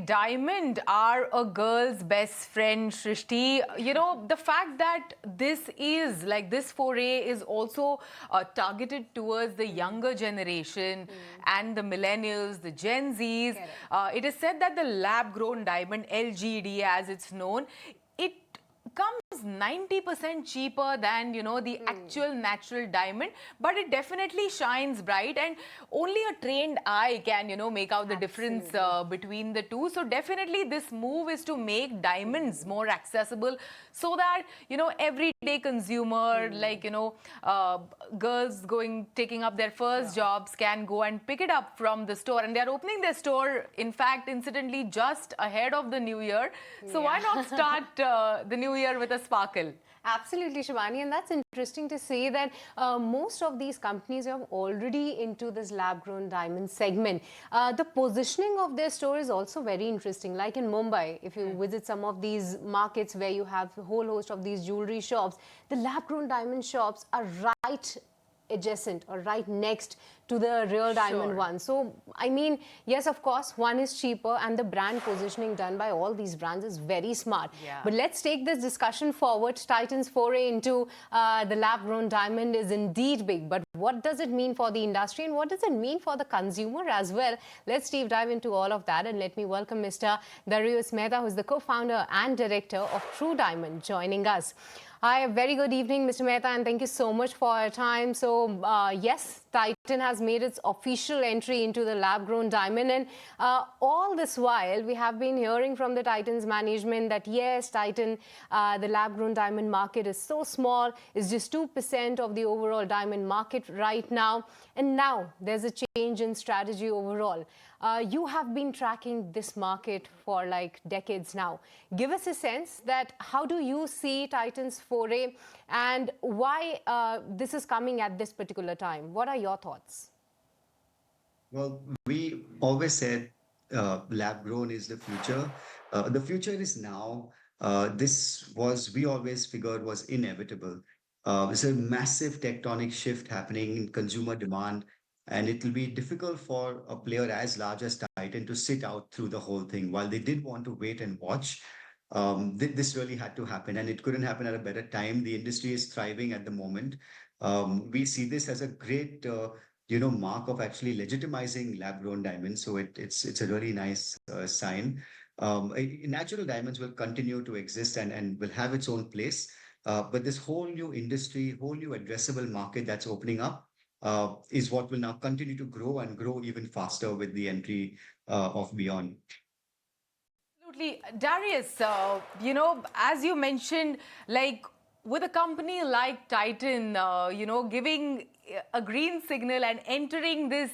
diamond are a girl's best friend, Shrishti. You know, the fact that this foray is also targeted towards the younger generation and the millennials, the Gen Zs. It is said that the lab-grown diamond, LGD as it's known, it comes 90% cheaper than, you know, the actual natural diamond, but it definitely shines bright, and only a trained eye can, you know, make out the difference between the two. So definitely this move is to make diamonds more accessible so that, you know, everyday consumer, like, you know, girls taking up their first jobs can go and pick it up from the store. And they're opening their store, in fact, incidentally, just ahead of the new year. So why not start the new year with a sparkle? Absolutely, Shivani, and that's interesting to say that most of these companies are already into this lab-grown diamond segment. The positioning of their store is also very interesting. Like in Mumbai, if you visit some of these markets where you have a whole host of these jewelry shops, the lab-grown diamond shops are right adjacent or right next to the real diamond one. So, I mean, yes, of course, one is cheaper, and the brand positioning done by all these brands is very smart. But let's take this discussion forward. Titan's foray into the lab-grown diamond is indeed big. But what does it mean for the industry, and what does it mean for the consumer as well? Let's deep dive into all of that, and let me welcome Mr. Darius Mehta, who is the co-founder and director of True Diamond, joining us. Hi, a very good evening, Mr. Mehta, and thank you so much for your time. So, yes, Titan has made its official entry into the lab-grown diamond, and all this while, we have been hearing from the Titan's management that, yes, Titan, the lab-grown diamond market is so small, it's just 2% of the overall diamond market right now, and now there's a change in strategy overall. You have been tracking this market for like decades now. Give us a sense that how do you see Titan's foray, and why this is coming at this particular time? What are your thoughts? Well, we always said lab grown is the future. The future is now. We always figured was inevitable. There's a massive tectonic shift happening in consumer demand, and it will be difficult for a player as large as Titan to sit out through the whole thing. While they did want to wait and watch, this really had to happen, and it couldn't happen at a better time. The industry is thriving at the moment. We see this as a great, mark of actually legitimizing lab-grown diamonds. So it's a really nice sign. Natural diamonds will continue to exist and will have its own place. But this whole new industry, whole new addressable market that's opening up is what will now continue to grow and grow even faster with the entry of Beyond. Absolutely. Darius, you know, as you mentioned, like with a company like Titan, you know, giving a green signal and entering this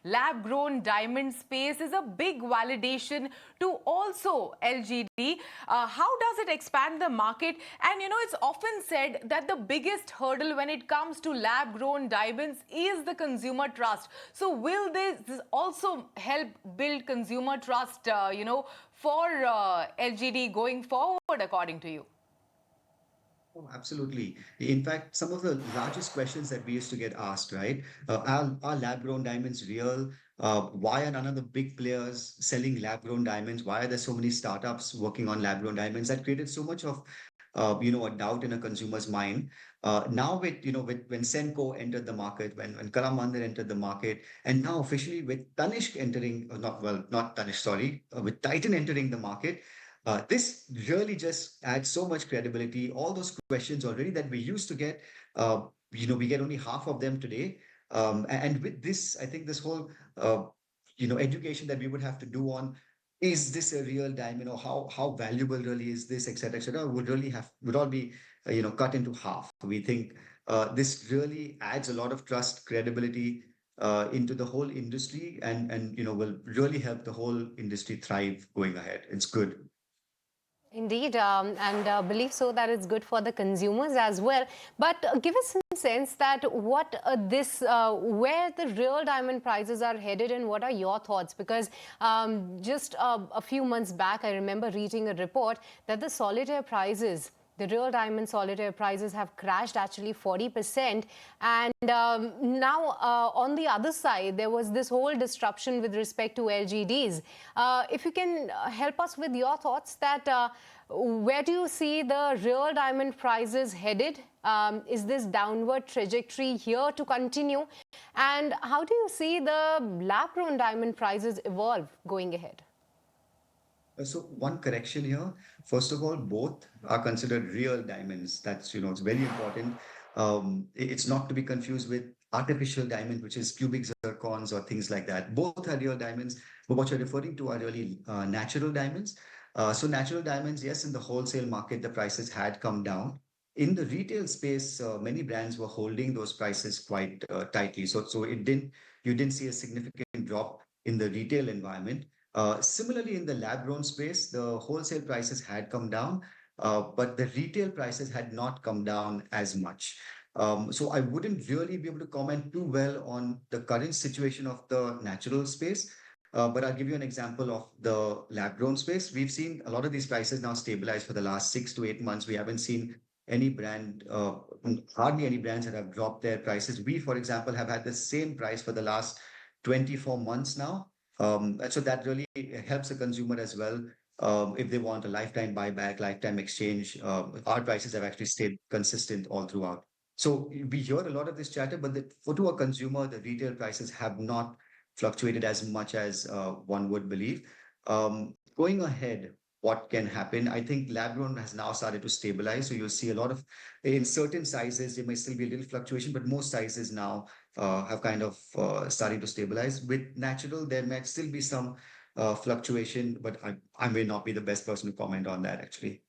lab-grown diamond space is a big validation to also LGD. How does it expand the market? And, you know, it's often said that the biggest hurdle when it comes to lab-grown diamonds is the consumer trust. So will this also help build consumer trust, you know, for LGD going forward, according to you? Oh, absolutely. In fact, some of the largest questions that we used to get asked, right? Are lab-grown diamonds real? Why are none of the big players selling lab-grown diamonds? Why are there so many startups working on lab-grown diamonds? That created so much of, a doubt in a consumer's mind. Now when Senco entered the market, when Kalam Mandir entered the market, and now officially with Tanishq entering, not Tanishq, sorry, with Titan entering the market, this really just adds so much credibility. All those questions already that we used to get, we get only half of them today. And with this, I think this whole, education that we would have to do on, is this a real diamond, or how valuable really is this, et cetera, would all be, cut into half. We think this really adds a lot of trust, credibility into the whole industry, and will really help the whole industry thrive going ahead. It's good. Indeed, and believe so that it's good for the consumers as well. But give us some sense that where the real diamond prices are headed, and what are your thoughts? Because just a few months back, I remember reading a report that the solitaire prices The real diamond solitaire prices have crashed actually 40%. And now on the other side, there was this whole disruption with respect to LGDs. If you can help us with your thoughts that where do you see the real diamond prices headed? Is this downward trajectory here to continue? And how do you see the lab-grown diamond prices evolve going ahead? So one correction here. First of all, both are considered real diamonds. That's, it's very important. It's not to be confused with artificial diamond, which is cubic zircons or things like that. Both are real diamonds, but what you're referring to are really natural diamonds. So natural diamonds, yes, in the wholesale market, the prices had come down. In the retail space, many brands were holding those prices quite tightly. So you didn't see a significant drop in the retail environment. Similarly, in the lab-grown space, the wholesale prices had come down, but the retail prices had not come down as much. So I wouldn't really be able to comment too well on the current situation of the natural space. But I'll give you an example of the lab-grown space. We've seen a lot of these prices now stabilize for the last 6 to 8 months. We haven't seen any brand, hardly any brands that have dropped their prices. We, for example, have had the same price for the last 24 months now. And so that really helps the consumer as well. If they want a lifetime buyback, lifetime exchange, our prices have actually stayed consistent all throughout. So we hear a lot of this chatter, but to a consumer, the retail prices have not fluctuated as much as one would believe. Going ahead, what can happen? I think lab grown has now started to stabilize. So you'll see a lot of, in certain sizes, there may still be a little fluctuation, but most sizes now have kind of started to stabilize. With natural, there might still be some fluctuation, but I may not be the best person to comment on that actually.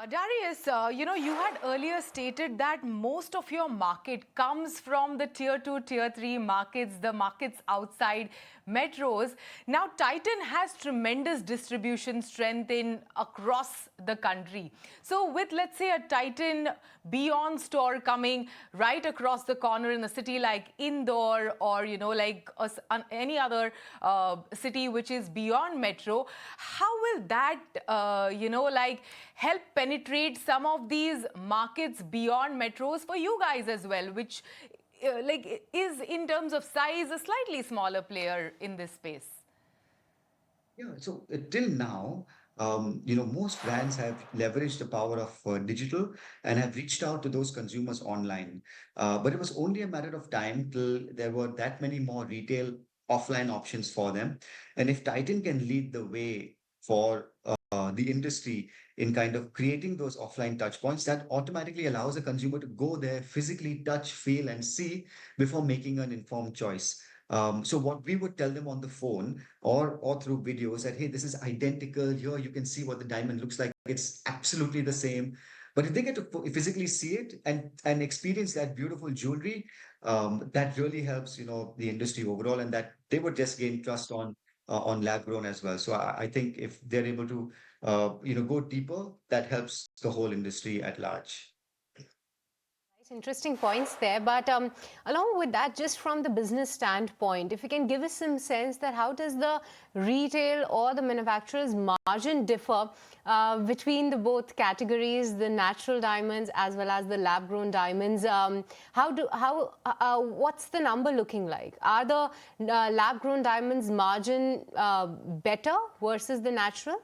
Darius, you had earlier stated that most of your market comes from the tier 2, tier 3 markets, the markets outside metros. Now, Titan has tremendous distribution strength in across the country. So with, let's say, a Titan Beyond store coming right across the corner in a city like Indore or, like any other city which is beyond metro, how will that, help penetrate some of these markets beyond metros for you guys as well, which is in terms of size a slightly smaller player in this space? Yeah, so till now, most brands have leveraged the power of digital and have reached out to those consumers online. But it was only a matter of time till there were that many more retail offline options for them. And if Titan can lead the way for the industry in kind of creating those offline touch points, that automatically allows the consumer to go there, physically touch, feel, and see before making an informed choice. So what we would tell them on the phone or through videos that, hey, this is identical. Here you can see what the diamond looks like. It's absolutely the same. But if they get to physically see it and experience that beautiful jewelry, that really helps, the industry overall, and that they would just gain trust on lab grown as well. So I think if they're able to, go deeper, that helps the whole industry at large. Interesting points there, but along with that, just from the business standpoint, if you can give us some sense that how does the retail or the manufacturer's margin differ between the both categories, the natural diamonds as well as the lab-grown diamonds? What's the number looking like? Are the lab-grown diamonds margin better versus the natural?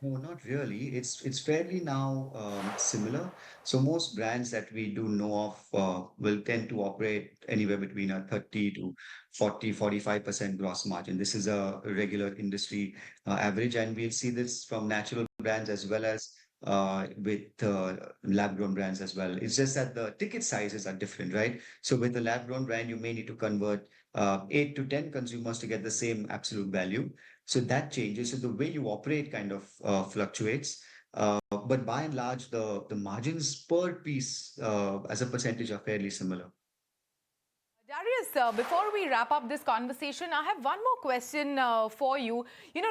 No, not really. It's fairly now similar. So most brands that we do know of will tend to operate anywhere between a 30 to 45% gross margin. This is a regular industry average, and we'll see this from natural brands as well as with lab-grown brands as well. It's just that the ticket sizes are different, right? So with the lab-grown brand, you may need to convert 8 to 10 consumers to get the same absolute value. So that changes. So the way you operate kind of fluctuates. But by and large, the margins per piece as a percentage are fairly similar. Darius, before we wrap up this conversation, I have one more question for you.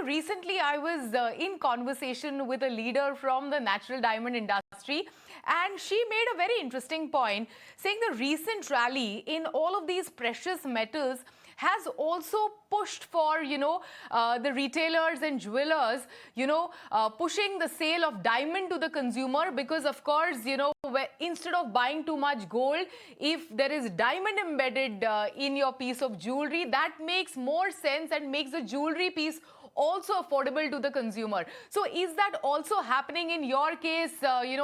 Recently I was in conversation with a leader from the natural diamond industry, and she made a very interesting point, saying the recent rally in all of these precious metals has also pushed for, the retailers and jewelers, pushing the sale of diamond to the consumer because, of course, instead of buying too much gold, if there is diamond embedded in your piece of jewelry, that makes more sense and makes the jewelry piece also affordable to the consumer. So is that also happening in your case, in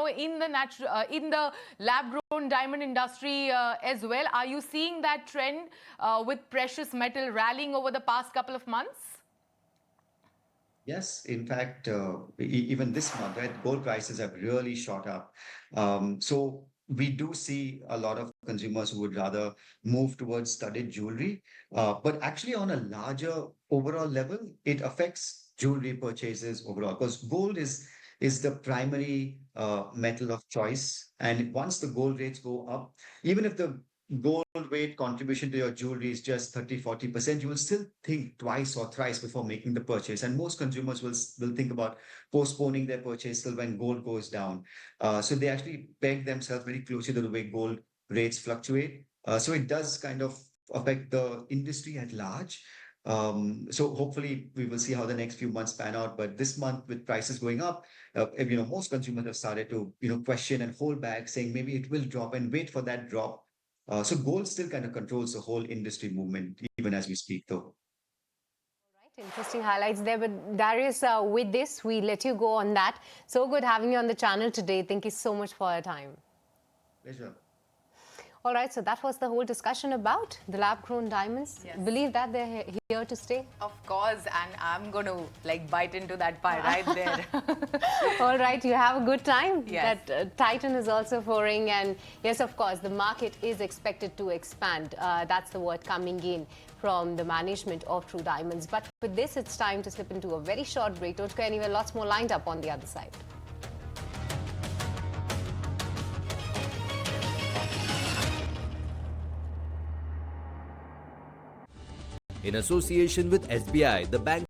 the lab-grown diamond industry as well? Are you seeing that trend with precious metal rallying over the past couple of months? Yes, in fact, even this month, right, gold prices have really shot up. So we do see a lot of consumers who would rather move towards studded jewelry. But actually, on a larger overall level, it affects jewelry purchases overall because gold is the primary metal of choice. And once the gold rates go up, even if the gold weight contribution to your jewelry is just 30-40%, you will still think twice or thrice before making the purchase. And most consumers will think about postponing their purchase till when gold goes down. So they actually peg themselves very closely to the way gold rates fluctuate. So it does kind of affect the industry at large. So hopefully we will see how the next few months pan out. But this month, with prices going up, most consumers have started to question and hold back, saying maybe it will drop and wait for that drop. So gold still kind of controls the whole industry movement, even as we speak, though. Right, interesting highlights there. But Darius, with this, we let you go on that. So good having you on the channel today. Thank you so much for your time. Pleasure. All right, so that was the whole discussion about the lab-grown diamonds. Yes. Believe that they're here to stay? Of course, and I'm going to bite into that pie right there. All right, you have a good time. Yes. That Titan is also foraying, and yes, of course, the market is expected to expand. That's the word coming in from the management of True Diamonds. But with this, it's time to slip into a very short break. Don't go anywhere, lots more lined up on the other side. In association with SBI, the bank